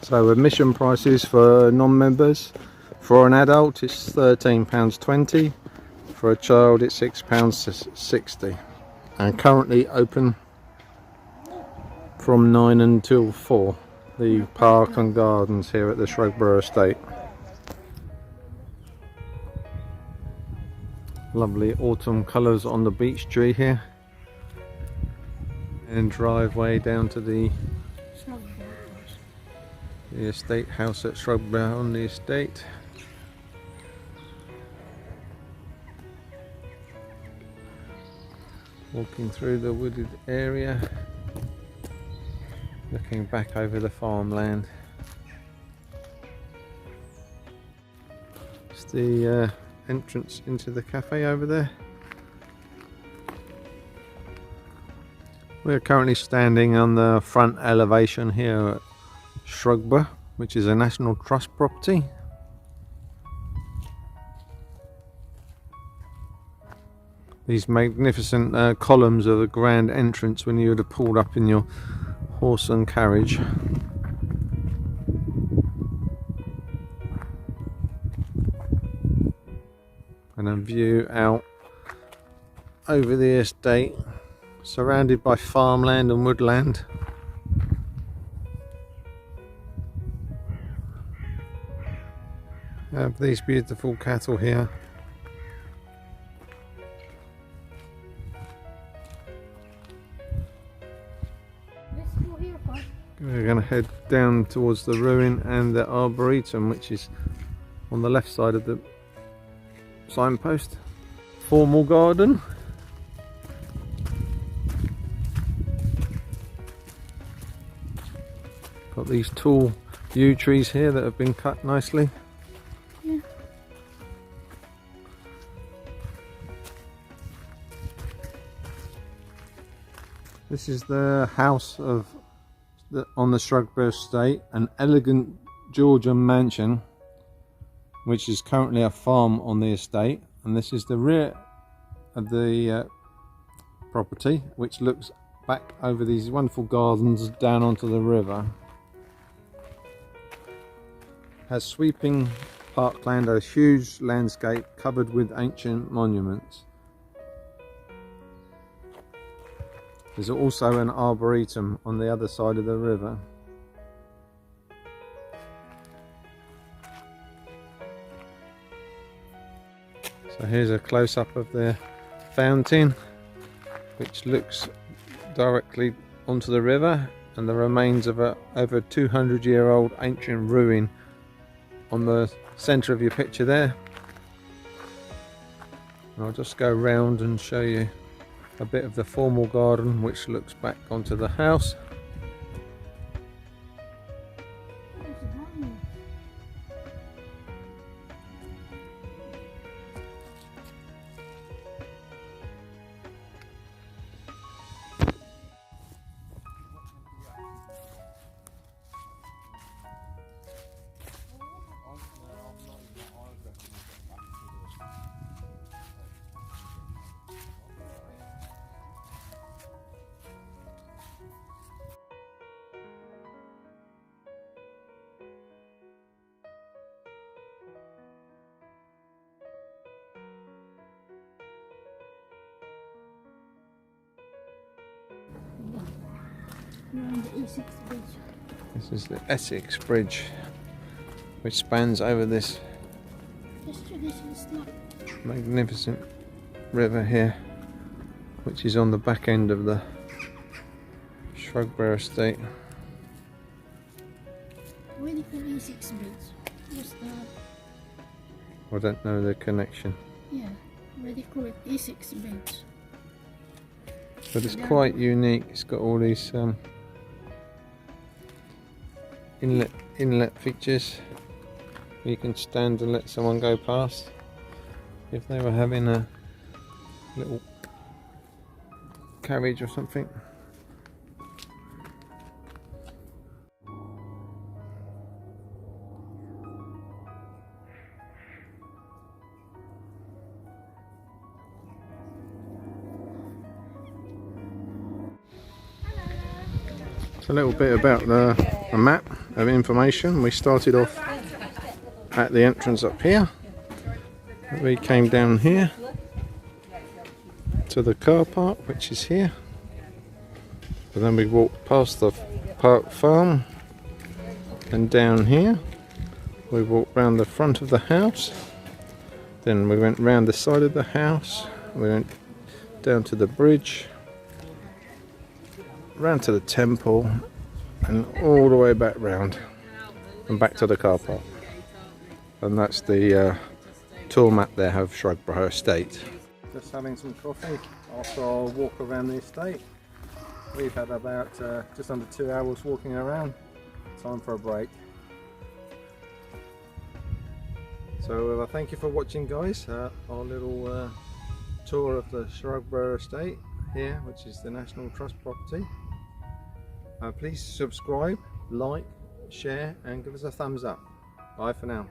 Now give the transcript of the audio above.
So admission prices for non-members, for an adult it's £13.20, for a child it's £6.60, and currently open from 9 until 4, the park and gardens here at the Shugborough Estate. Lovely autumn colours on the beech tree here, and driveway down to the estate house at Shurgbrough on the estate. Walking through the wooded area, looking back over the farmland. It's the entrance into the cafe over there. We're currently standing on the front elevation here at Shurgbrough, which is a National Trust property. These magnificent columns are the grand entrance when you would have pulled up in your horse and carriage. And a view out over the estate, surrounded by farmland and woodland. Have these beautiful cattle here. We're going to head down towards the ruin and the arboretum, which is on the left side of the signpost. Formal garden. Got these tall yew trees here that have been cut nicely. Yeah. This is the house on the Shugborough Estate, an elegant Georgian mansion which is currently a farm on the estate, and this is the rear of the property, which looks back over these wonderful gardens down onto the river. Has sweeping parkland, a huge landscape covered with ancient monuments. There's also an arboretum on the other side of the river. So here's a close-up of the fountain, which looks directly onto the river, and the remains of a over 200-year-old ancient ruin on the centre of your picture there. And I'll just go round and show you a bit of the formal garden, which looks back onto the house. This is the Essex Bridge, which spans over this magnificent river here, which is on the back end of the Shugborough Estate. Where do you call Essex Bridge? What's that? I don't know the connection. Yeah, where do you call it Essex Bridge? But it's quite unique. It's got all these inlet features. You can stand and let someone go past if they were having a little carriage or something. A little bit about the map of information. We started off at the entrance up here. We came down here to the car park, which is here. And then we walked past the park farm and down here. We walked round the front of the house. Then we went round the side of the house. We went down to the bridge, round to the temple, and all the way back round and back to the car park. And that's the tour map there of Shugborough Estate. Just having some coffee after our walk around the estate. We've had about just under 2 hours walking around. Time for a break. So thank you for watching, guys. Our little tour of the Shugborough Estate here, which is the National Trust property. Please subscribe, like, share and give us a thumbs up. Bye for now.